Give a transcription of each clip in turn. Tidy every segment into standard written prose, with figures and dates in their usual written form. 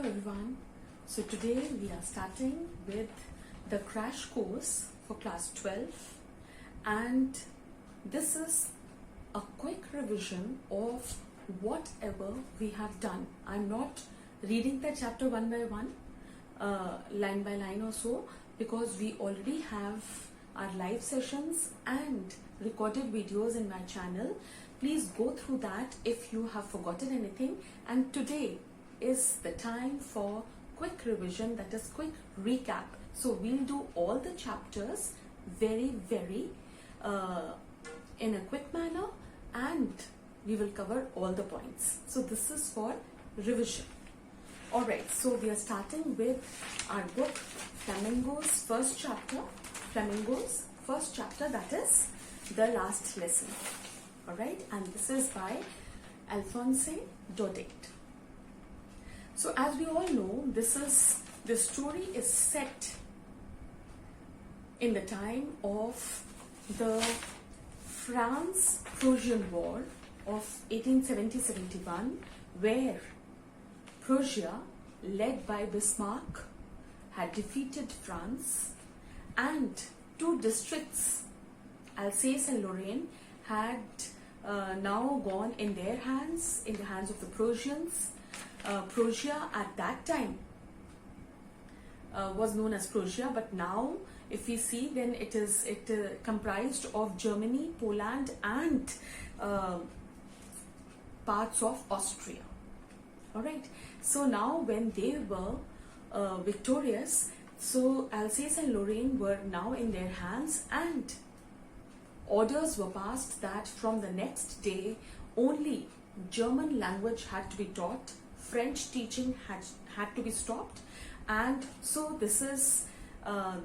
everyone. So today we are starting with the crash course for class 12, and this is a quick revision of whatever we have done. I'm not reading the chapter one by one, line by line or so, because we already have our live sessions and recorded videos in my channel. Please go through that if you have forgotten anything, and today is the time for quick revision, that is quick recap. So we'll do all the chapters very in a quick manner, and we will cover all the points. So this is for revision. Alright, so we are starting with our book Flamingos first chapter, that is the last lesson. Alright, and this is by Alphonse Daudet. So as we all know, the story is set in the time of the France-Prussian War of 1870-71, where Prussia, led by Bismarck, had defeated France, and two districts, Alsace and Lorraine, had now gone in their hands, in the hands of the Prussians. Prussia at that time was known as Prussia, but now if we see, then it comprised of Germany, Poland, and parts of Austria. Alright, so now when they were victorious, so Alsace and Lorraine were now in their hands, and orders were passed that from the next day only German language had to be taught, French teaching had to be stopped. And so this is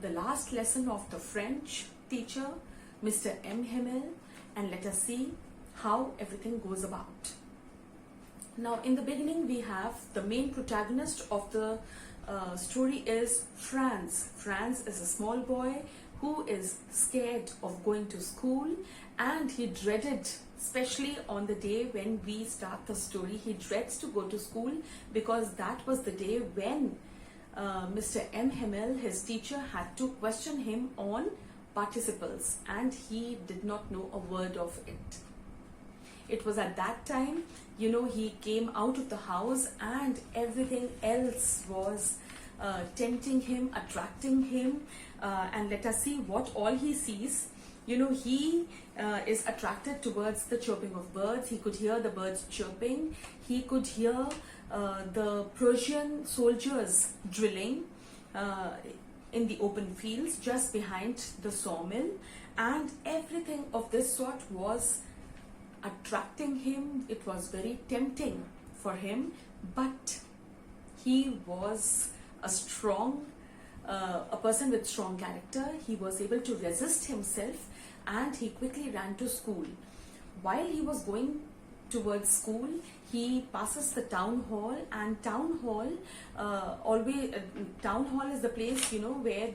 the last lesson of the French teacher, Mr. M. Himmel, and let us see how everything goes about. Now in the beginning we have the main protagonist of the story is Franz. Franz is a small boy who is scared of going to school, and he dreaded, especially on the day when we start the story, he dreads to go to school, because that was the day when Mr. M. Himmel, his teacher, had to question him on participles, and he did not know a word of it. It was at that time, you know, he came out of the house and everything else was tempting him, attracting him, and let us see what all he sees. You know, he is attracted towards the chirping of birds. He could hear the birds chirping. He could hear the Prussian soldiers drilling in the open fields just behind the sawmill, and everything of this sort was attracting him. It was very tempting for him, but he was a person with strong character. He was able to resist himself, and he quickly ran to school. While he was going towards school, he passes the town hall, and town hall is the place, you know, where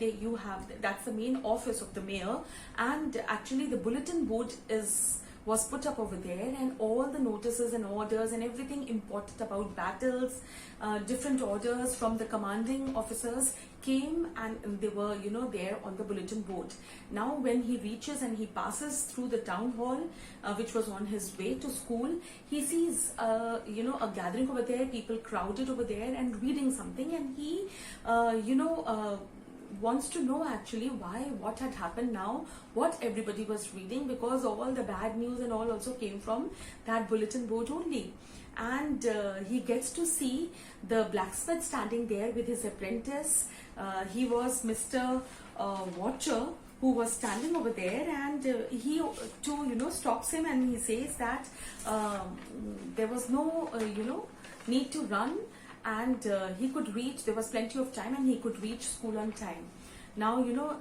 that's the main office of the mayor, and actually the bulletin board was put up over there, and all the notices and orders and everything important about battles, different orders from the commanding officers came, and they were, you know, there on the bulletin board. Now when he reaches and he passes through the town hall, which was on his way to school, he sees you know, a gathering over there, people crowded over there and reading something, and he wants to know actually what had happened now, what everybody was reading, because all the bad news and all also came from that bulletin board only. And he gets to see the blacksmith standing there with his apprentice. He was Mr. Watcher, who was standing over there, and he too, you know, stops him, and he says that there was no need to run, and he could reach, there was plenty of time, and he could reach school on time. Now, you know,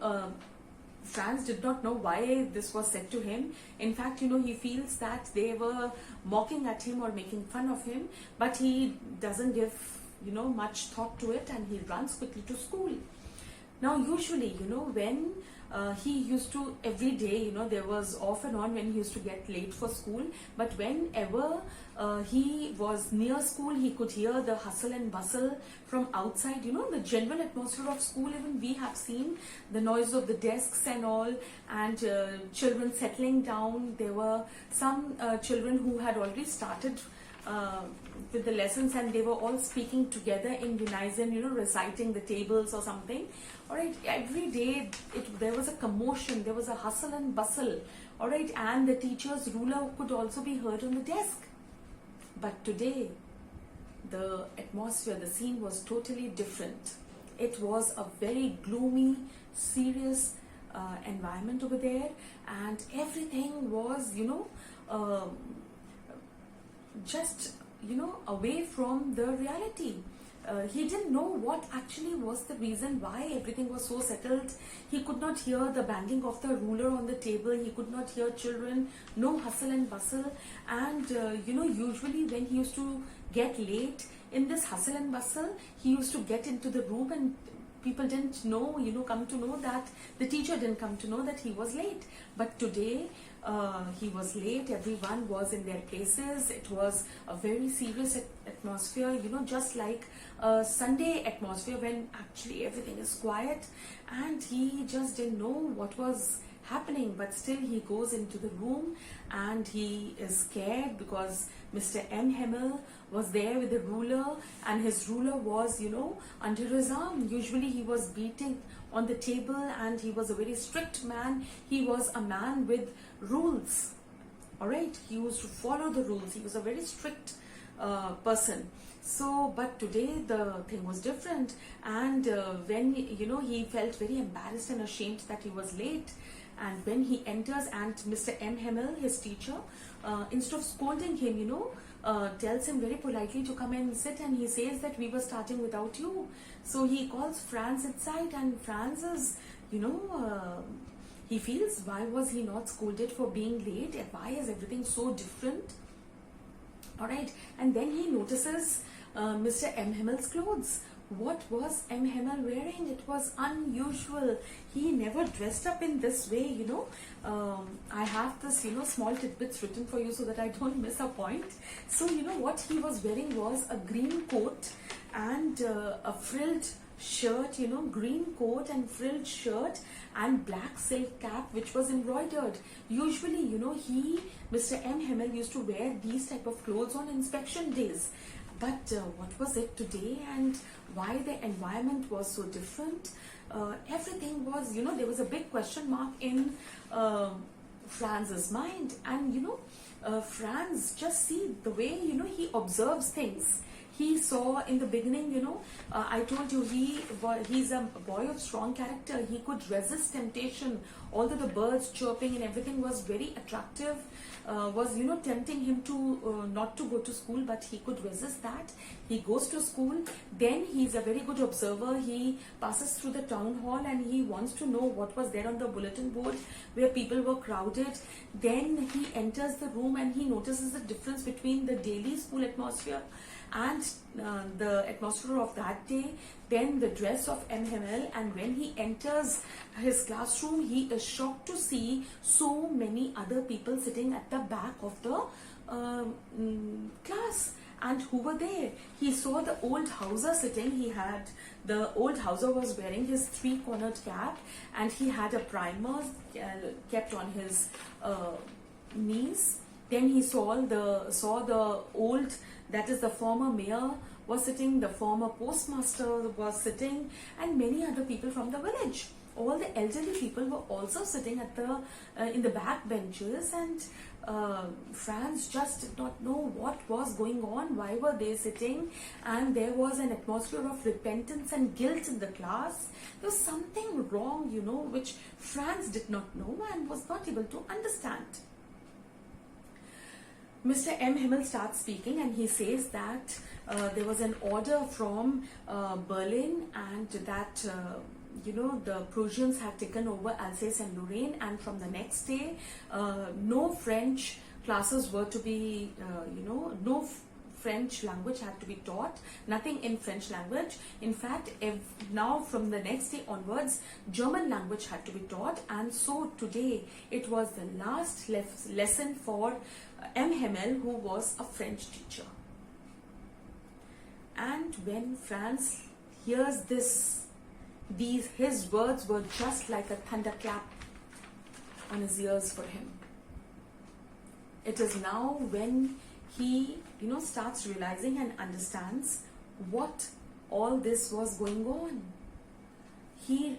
Franz did not know why this was said to him. In fact, you know, he feels that they were mocking at him or making fun of him, but he doesn't give, you know, much thought to it, and he runs quickly to school. Now, usually, when he used to, every day, there was off and on when he used to get late for school, but whenever he was near school, he could hear the hustle and bustle from outside, the general atmosphere of school. Even we have seen the noise of the desks and all, and children settling down. There were some children who had already started with the lessons, and they were all speaking together in unison, reciting the tables or something. All right, every day there was a commotion, there was a hustle and bustle. All right, and the teacher's ruler could also be heard on the desk. But today, the atmosphere, the scene was totally different. It was a very gloomy, serious environment over there, and everything was, just away from the reality. He didn't know what actually was the reason why everything was so settled. He could not hear the banging of the ruler on the table. He could not hear children. No hustle and bustle. And usually when he used to get late in this hustle and bustle, he used to get into the room, and people didn't know, come to know that the teacher didn't come to know that he was late. But today, he was late. Everyone was in their places. It was a very serious atmosphere, just like a Sunday atmosphere when actually everything is quiet, and he just didn't know what was happening. But still he goes into the room, and he is scared because Mr. M. Hemmel was there with the ruler, and his ruler was, under his arm. Usually he was beating on the table, and he was a very strict man. He was a man with rules. All right, he used to follow the rules. He was a very strict person. So, but today the thing was different, and when he felt very embarrassed and ashamed that he was late. And when he enters, and Mr. M. Hemmel, his teacher, instead of scolding him, tells him very politely to come and sit, and he says that we were starting without you. So he calls Franz inside, and Franz is, he feels, why was he not scolded for being late, and why is everything so different? All right, and then he notices Mr. M. Hemmel's clothes. What was M. Hemmel wearing? It was unusual. He never dressed up in this way, I have this, small tidbits written for you so that I don't miss a point. So, what he was wearing was a green coat and a frilled shirt, green coat and frilled shirt and black silk cap which was embroidered. Usually, Mr. M. Hemmel used to wear these type of clothes on inspection days. But what was it today, and why the environment was so different? Everything was, there was a big question mark in Franz's mind. And, Franz, just see the way, he observes things. He saw in the beginning, I told you he's a boy of strong character. He could resist temptation. Although the birds chirping and everything was very attractive, was tempting him to not to go to school, but he could resist that. He goes to school. Then he's a very good observer. He passes through the town hall, and he wants to know what was there on the bulletin board where people were crowded. Then he enters the room, and he notices the difference between the daily school atmosphere and the atmosphere of that day, then the dress of M. Hemmel. And when he enters his classroom, he is shocked to see so many other people sitting at the back of the class. And who were there? He saw the old Hauser sitting. The old Hauser was wearing his three-cornered cap, and he had a primer kept on his knees. Then he saw the old, that is the former mayor was sitting, the former postmaster was sitting, and many other people from the village. All the elderly people were also sitting at the in the back benches, and Franz just did not know what was going on, why were they sitting, and there was an atmosphere of repentance and guilt in the class. There was something wrong, which Franz did not know and was not able to understand. Mr. M. Hemmel starts speaking, and he says that there was an order from Berlin, and that the Prussians had taken over Alsace and Lorraine, and from the next day no French classes were to be no French language had to be taught, nothing in French language. In fact, now from the next day onwards, German language had to be taught, and so today it was the last lesson for M. Hamel, who was a French teacher. And when Franz hears this, his words were just like a thunderclap on his ears for him. It is now when he, starts realizing and understands what all this was going on. He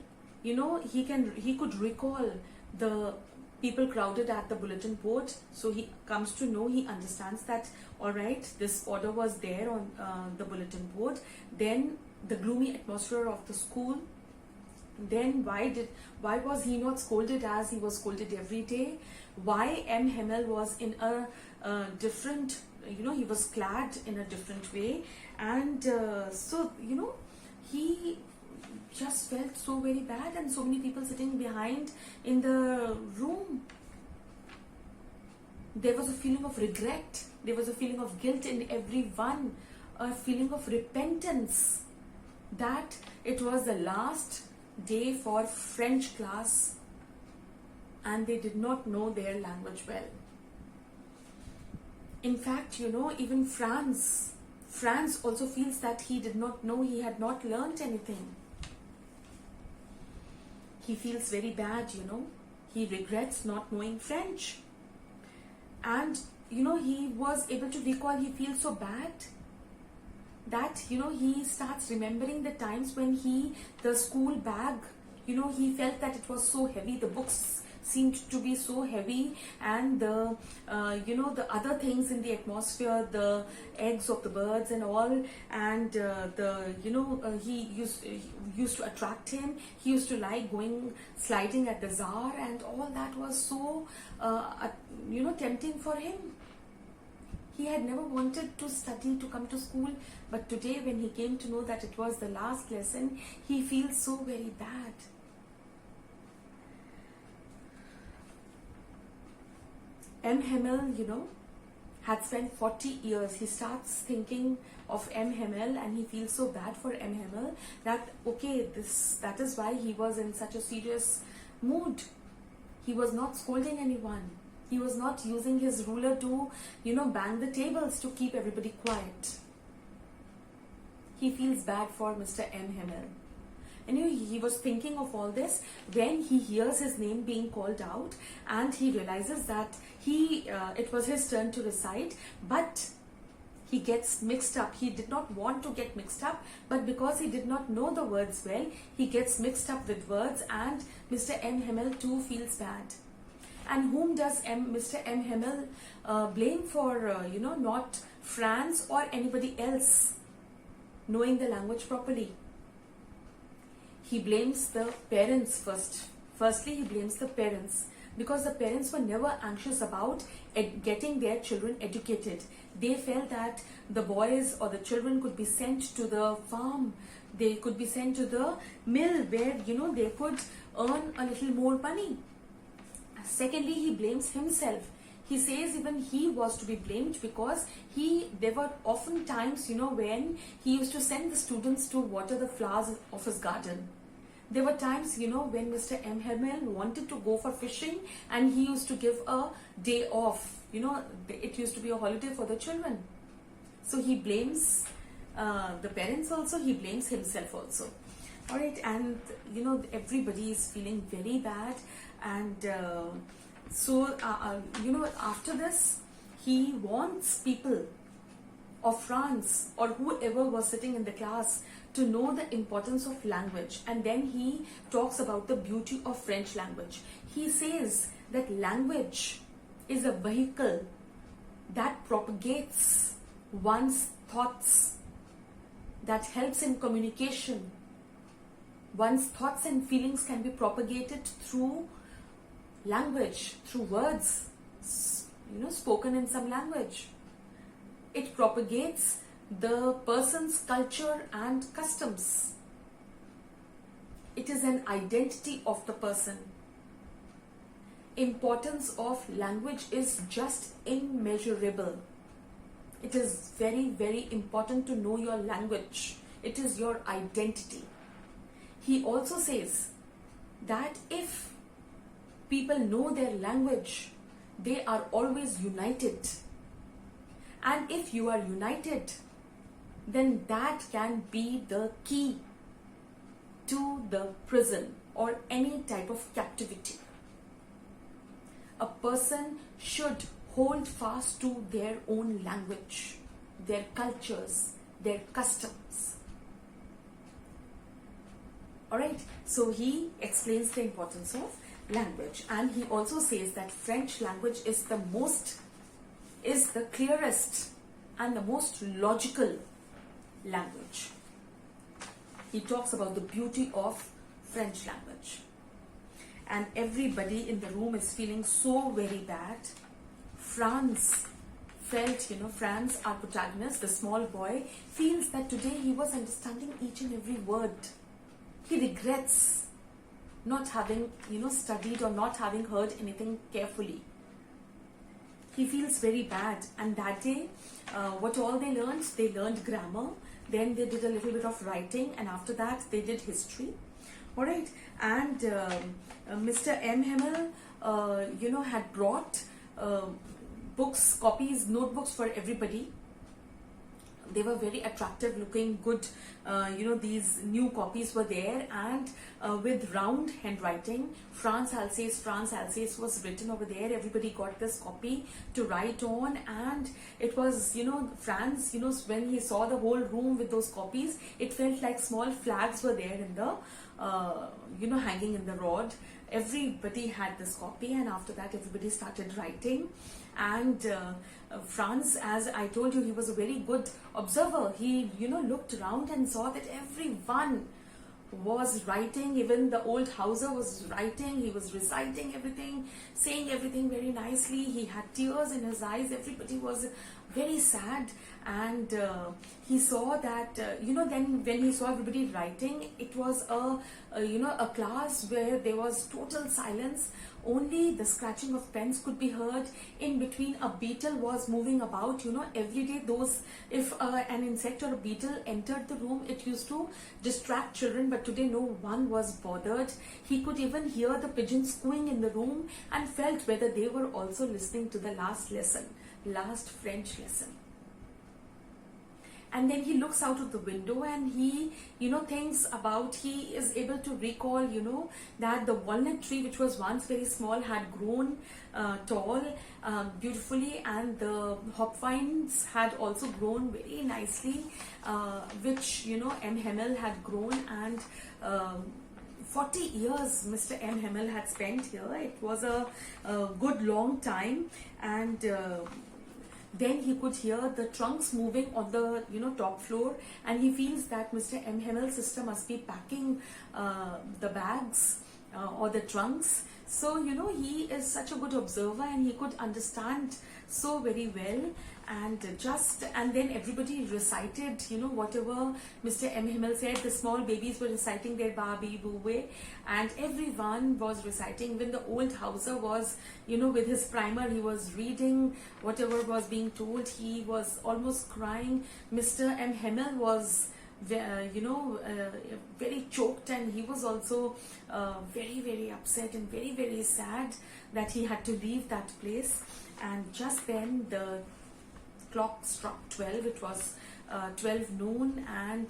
could recall the people crowded at the bulletin board. So he comes to know, he understands that, all right, this order was there on the bulletin board. Then the gloomy atmosphere of the school. Then why was he not scolded as he was scolded every day? Why M. Hamel was in a different, he was clad in a different way. And so, he just felt so very bad, and so many people sitting behind in the room. There was a feeling of regret. There was a feeling of guilt in everyone, a feeling of repentance that it was the last day for French class and they did not know their language well. In fact, even Franz also feels that he did not know, he had not learned anything. He feels very bad, he regrets not knowing French. And, he was able to recall, he feels so bad that, he starts remembering the times when the school bag, he felt that it was so heavy, the books seemed to be so heavy, and the other things in the atmosphere, the eggs of the birds and all, and he used to attract him. He used to like going sliding at the Tsar, and all that was so tempting for him. He had never wanted to study, to come to school, but today when he came to know that it was the last lesson, he feels so very bad. M. Hamel, had spent 40 years. He starts thinking of M. Hamel and he feels so bad for M. Hamel that, okay, that is why he was in such a serious mood. He was not scolding anyone. He was not using his ruler to, bang the tables to keep everybody quiet. He feels bad for Mr. M. Hamel. And he was thinking of all this when he hears his name being called out, and he realizes that it was his turn to recite, but he gets mixed up. He did not want to get mixed up, but because he did not know the words well, he gets mixed up with words, and Mr. M. Hamel too feels bad. And whom does Mr. M. Hamel blame for, not Franz or anybody else knowing the language properly? He blames the parents first. Firstly, he blames the parents because the parents were never anxious about getting their children educated. They felt that the boys or the children could be sent to the farm. They could be sent to the mill where, they could earn a little more money. Secondly, he blames himself. He says even he was to be blamed because there were often times, when he used to send the students to water the flowers of his garden. There were times, when Mr. M. Hamel wanted to go for fishing and he used to give a day off. It used to be a holiday for the children. So he blames the parents also, he blames himself also. Alright, and everybody is feeling very bad, and after this, he wants people of France or whoever was sitting in the class to know the importance of language, and then he talks about the beauty of French language. He says that language is a vehicle that propagates one's thoughts, that helps in communication. One's thoughts and feelings can be propagated through language, through words, spoken in some language. It propagates the person's culture and customs. It is an identity of the person. Importance of language is just immeasurable. It is very, very important to know your language. It is your identity. He also says that if people know their language, they are always united. And if you are united, then that can be the key to the prison or any type of captivity. A person should hold fast to their own language, their cultures, their customs. Alright, so he explains the importance of language, and he also says that French language is the clearest and the most logical language. He talks about the beauty of French language. And everybody in the room is feeling so very bad. Franz felt, Franz, our protagonist, the small boy, feels that today he was understanding each and every word. He regrets not having, studied or not having heard anything carefully. He feels very bad. And that day, what all they learned grammar. Then they did a little bit of writing, and after that they did history. All right, and Mr. M. Hemmel, had brought books, copies, notebooks for everybody. They were very attractive looking, good, these new copies were there, and with round handwriting, France Alsace was written over there. Everybody got this copy to write on, and it was, France, when he saw the whole room with those copies, it felt like small flags were there in the, hanging in the rod. Everybody had this copy, and after that everybody started writing. And Franz, as I told you, he was a very good observer. He, looked around and saw that everyone was writing. Even the old Hauser was writing. He was reciting everything, saying everything very nicely. He had tears in his eyes. Everybody was very sad. And he saw that, then when he saw everybody writing, it was a class where there was total silence. Only the scratching of pens could be heard. In between, a beetle was moving about. Every day, if an insect or a beetle entered the room, it used to distract children, but today no one was bothered. He could even hear the pigeons cooing in the room and felt whether they were also listening to the last French lesson. And then he looks out of the window, and he, thinks about, he is able to recall, that the walnut tree, which was once very small, had grown tall, beautifully, and the hop vines had also grown very nicely, which, M. Hemmel had grown, and 40 years Mr. M. Hemmel had spent here. It was a good long time, and then he could hear the trunks moving on the top floor, and he feels that Mr. M. Hemmel's sister must be packing the bags or the trunks. So he is such a good observer, and he could understand so very well. And then everybody recited, whatever Mr. M. Hemmel said. The small babies were reciting their Babi Boowe, and everyone was reciting. When the old Hauser was, with his primer, he was reading whatever was being told. He was almost crying. Mr. M. Hemmel was, very choked, and he was also very, very upset and very, very sad that he had to leave that place. And just then the clock struck 12. It was 12 noon, and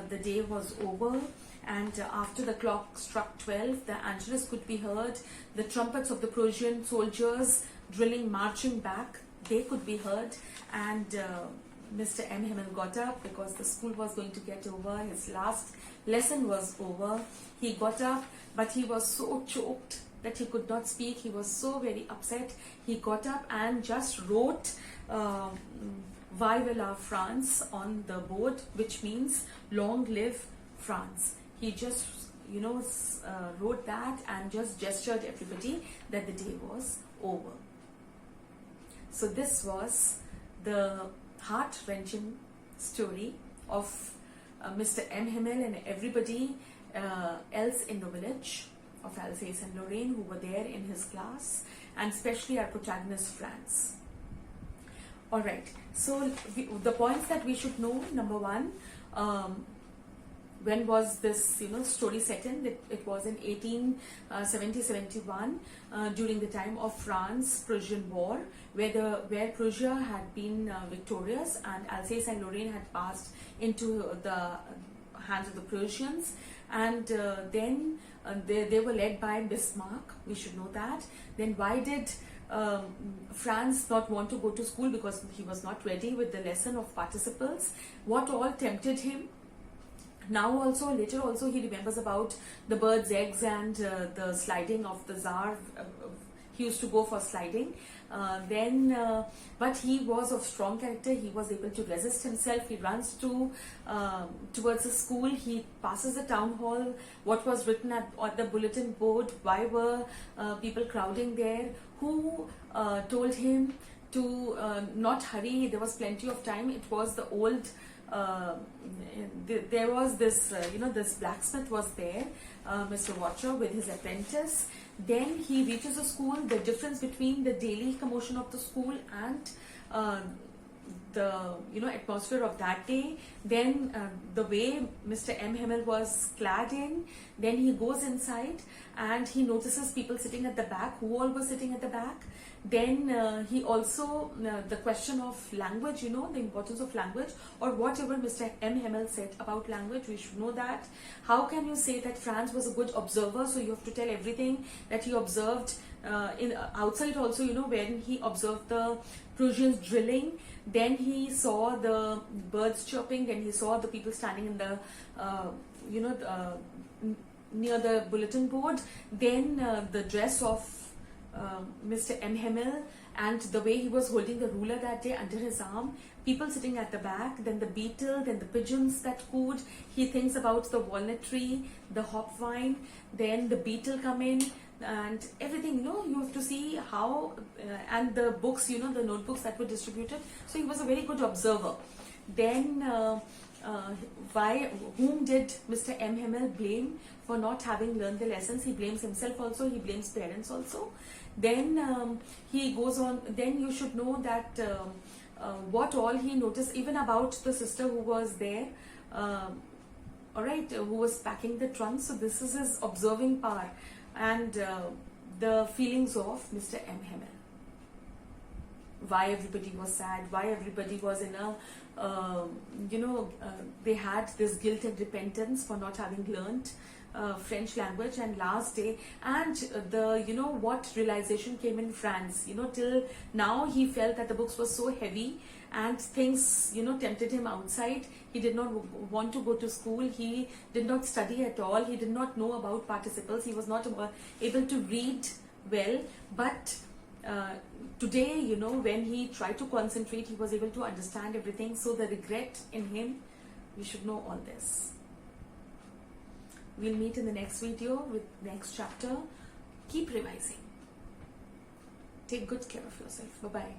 the day was over. And after the clock struck 12, the Angelus could be heard. The trumpets of the Prussian soldiers drilling, marching back, they could be heard. And Mr. M. Hemmel got up because the school was going to get over. His last lesson was over. He got up, but he was so choked that he could not speak. He was so very upset. He got up and just wrote Vive la France on the board, which means long live France. He just wrote that and just gestured everybody that the day was over. So this was the heart-wrenching story of Mr. M. Hemmel and everybody else in the village of Alsace and Lorraine who were there in his class, and especially our protagonist Franz. All right. So the points that we should know: number one, when was this story set in? It was in 1870-71 during the time of France-Prussian War, where Prussia had been victorious and Alsace and Lorraine had passed into the hands of the Prussians, and then they were led by Bismarck. We should know that. Then why did France not want to go to school? Because he was not ready with the lesson of participles. What all tempted him? Later also, he remembers about the bird's eggs and the sliding of the Tsar. He used to go for sliding. But he was of strong character. He was able to resist himself. He runs towards the school. He passes the town hall. What was written on the bulletin board? Why were people crowding there? Who told him to not hurry? There was plenty of time. It was the old. There was this, this blacksmith was there, Mr. Watcher, with his apprentice. Then he reaches a school. The difference between the daily commotion of the school and the atmosphere of that day, then the way Mr. M. Hemmel was clad in, then he goes inside and he notices people sitting at the back. Who all were sitting at the back? Then he also, the question of language, the importance of language, or whatever Mr. M. Hemmel said about language, we should know that. How can you say that Franz was a good observer? So you have to tell everything that he observed outside also, when he observed the Prussians drilling. Then he saw the birds chirping. Then he saw the people standing in the, near the bulletin board. Then the dress of Mr. M. Hemmel and the way he was holding the ruler that day under his arm, people sitting at the back, then the beetle, then the pigeons that cooed. He thinks about the walnut tree, the hop vine, then the beetle come in and everything, you have to see how, and the books, the notebooks that were distributed. So he was a very good observer. Then whom did Mr. M. Hemmel blame for not having learned the lessons? He blames himself also, he blames parents also. Then he goes on, then you should know that what all he noticed, even about the sister who was there, who was packing the trunk. So this is his observing power and the feelings of Mr. M. Hemmel. Why everybody was sad, why everybody was in a, they had this guilt and repentance for not having learnt French language, and last day, and the, what realization came in France, till now he felt that the books were so heavy and things, tempted him outside. He did not want to go to school. He did not study at all. He did not know about participles. He was not able to read well, but today, when he tried to concentrate, he was able to understand everything. So the regret in him, we should know all this. We'll meet in the next video with next chapter. Keep revising. Take good care of yourself. Bye-bye.